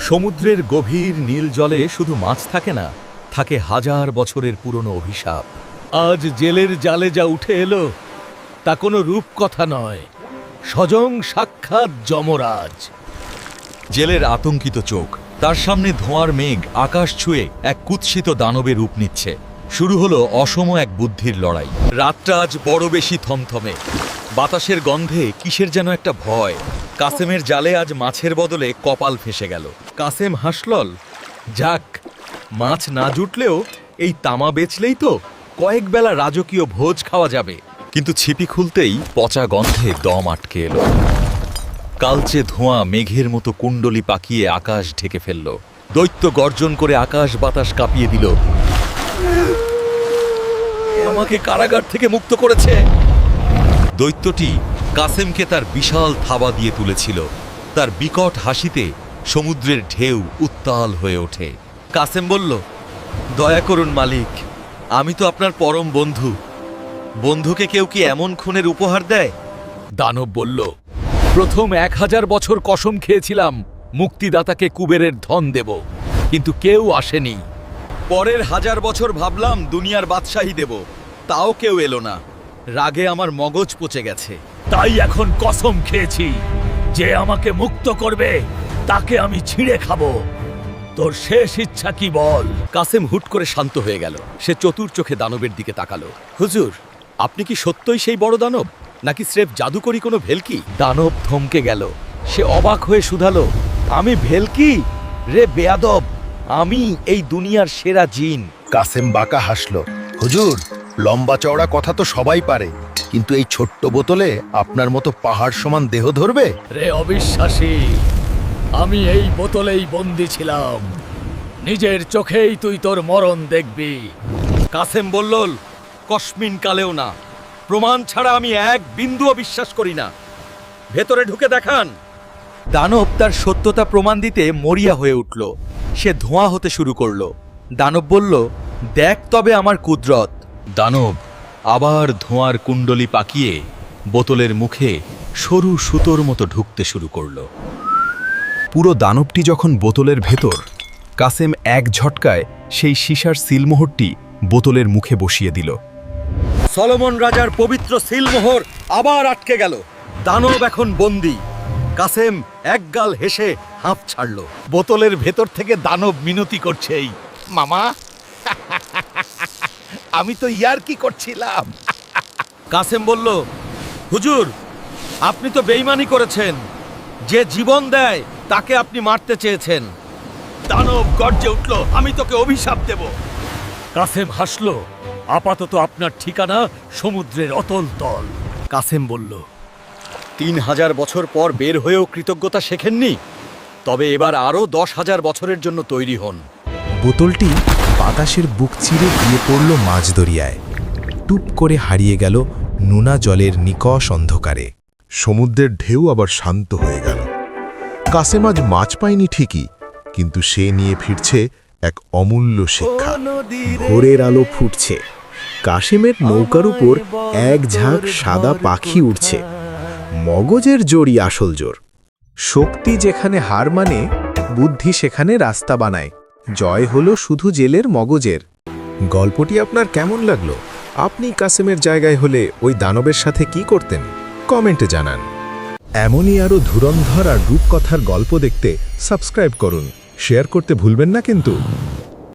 সমুদ্রের গভীর নীল জলে শুধু মাছ থাকে না, থাকে হাজার বছরের পুরনো অভিশাপ। আজ জেলের জালে যা উঠে এলো তা কোনো রূপকথা নয়, স্বয়ং সাক্ষাৎ যমরাজ। জেলের আতঙ্কিত চোখ, তার সামনে ধোঁয়ার মেঘ আকাশ ছুঁয়ে এক কুৎসিত দানবে রূপ নিচ্ছে। শুরু হলো অসম এক বুদ্ধির লড়াই। রাতটা আজ বড় বেশি থমথমে, বাতাসের গন্ধে কিসের যেন একটা ভয়। কাসেমের জালে আজ মাছের বদলে কপাল ফেসে গেল। কাসেম হাসলল, যাক, মাছ না জুটলেও এই তামা বেচলেই তো কয়েক বেলা রাজকীয় ভোজ খাওয়া যাবে। কিন্তু ছিপি খুলতেই পচা গন্ধে দম আটকে এলো। কালচে ধোঁয়া মেঘের মতো কুণ্ডলি পাকিয়ে আকাশ ঢেকে ফেলল। দৈত্য গর্জন করে আকাশ বাতাস কাঁপিয়ে দিল। আমাকে কারাগার থেকে মুক্ত করেছে। দৈত্যটি কাসেমকে তার বিশাল থাবা দিয়ে তুলেছিল। তার বিকট হাসিতে সমুদ্রের ঢেউ উত্তাল হয়ে ওঠে। কাসেম বলল, দয়া করুন মালিক, আমি তো আপনার পরম বন্ধু। বন্ধুকে কেউ কি এমন খুনের উপহার দেয়? দানব বলল, প্রথম 1000 বছর কসম খেয়েছিলাম মুক্তিদাতাকে কুবেরের ধন দেব, কিন্তু কেউ আসেনি। পরের 1000 বছর ভাবলাম দুনিয়ার বাদশাহী দেব, তাও কেউ এলো না। রাগে আমার মগজ পচে গেছে। তাই এখন কসম খেয়েছি, যে আমাকে মুক্ত করবে তাকে আমি ছিঁড়ে খাবো। তোর শেষ ইচ্ছা কি বল? কাসেম হুট করে শান্ত হয়ে গেল। সে চতুর চোখে দানবের দিকে তাকালো। হুজুর, আপনি কি সত্যই সেই বড় দানব, নাকি স্রেফ জাদুকরি কোনো ভেলকি? দানব থমকে গেল। সে অবাক হয়ে শুধালো, আমি ভেলকি? রে বেয়াদব, আমি এই দুনিয়ার সেরা জিন। কাসেম বাঁকা হাসল। হুজুর, লম্বা চওড়া কথা তো সবাই পারে, কিন্তু এই ছোট্ট বোতলে আপনার মতো পাহাড় সমান দেহ ধরবে? রে অবিশ্বাসী, আমি এই বোতলেই বন্দী ছিলাম। নিজের চোখেই তুই তোর মরণ দেখবি। কাসেম বলল, কসমিন কালেও না। প্রমাণ ছাড়া আমি এক বিন্দুও বিশ্বাস করি না। ভেতরে ঢুকে দেখান। দানব তার সত্যতা প্রমাণ দিতে মরিয়া হয়ে উঠল। সে ধোঁয়া হতে শুরু করলো। দানব বলল, দেখ তবে আমার কুদরত। দানব আবার ধোঁয়ার কুণ্ডলি পাকিয়ে বোতলের মুখে সরু সুতোর মতো ঢুকতে শুরু করলো। পুরো দানবটি যখন বোতলের ভেতর, কাসেম এক ঝটকায় সেই সীসার সিলমোহরটি বোতলের মুখে বসিয়ে দিল। সলোমন রাজার পবিত্র সিলমোহর আবার আটকে গেল। দানব এখন বন্দী। কাসেম একগাল হেসে হাঁপ ছাড়ল। বোতলের ভেতর থেকে দানব মিনতি করছে, এই মামা, আমি তো ইয়ার্কি করছিলাম। কাসেম বলল, হুজুর, আপনি তো বেঈমানি করেছেন। যে জীবন দেয় তাকে আপনি মারতে চেয়েছেন। দানব গর্জে উঠল, আমি তোকে অভিশাপ দেব। কাসেম হাসল, আপাতত আপনার ঠিকানা সমুদ্রের অতল তল। কাসেম বলল, 3000 বছর পর বের হয়েও কৃতজ্ঞতা শেখেননি? তবে এবার আরও 10,000 বছরের জন্য তৈরি হন। বোতলটি বাতাসের বুক চিরে গিয়ে পড়ল মাঝ দরিয়ায়। টুপ করে হারিয়ে গেল নোনা জলের নিকষ অন্ধকারে। সমুদ্রের ঢেউ আবার শান্ত হয়ে গেল। কাসেম আজ মাছ পায়নি ঠিকই, কিন্তু সে নিয়ে ফিরছে এক অমূল্য শিক্ষা। ভোরের আলো ফুটছে। কাসেমের নৌকার উপর এক ঝাঁক সাদা পাখি উড়ছে। মগজের জোরই আসল জোর। শক্তি যেখানে হার মানে, বুদ্ধি সেখানে রাস্তা বানায়। জয় হলো শুধু জেলের মগজের। গল্পটি আপনার কেমন লাগলো? আপনি কাসেমের জায়গায় হলে ওই দানবের সাথে কি করতেন? কমেন্টে জানান। এমনই আরও ধুরন্ধর আর রূপকথার গল্প দেখতে সাবস্ক্রাইব করুন। শেয়ার করতে ভুলবেন না কিন্তু।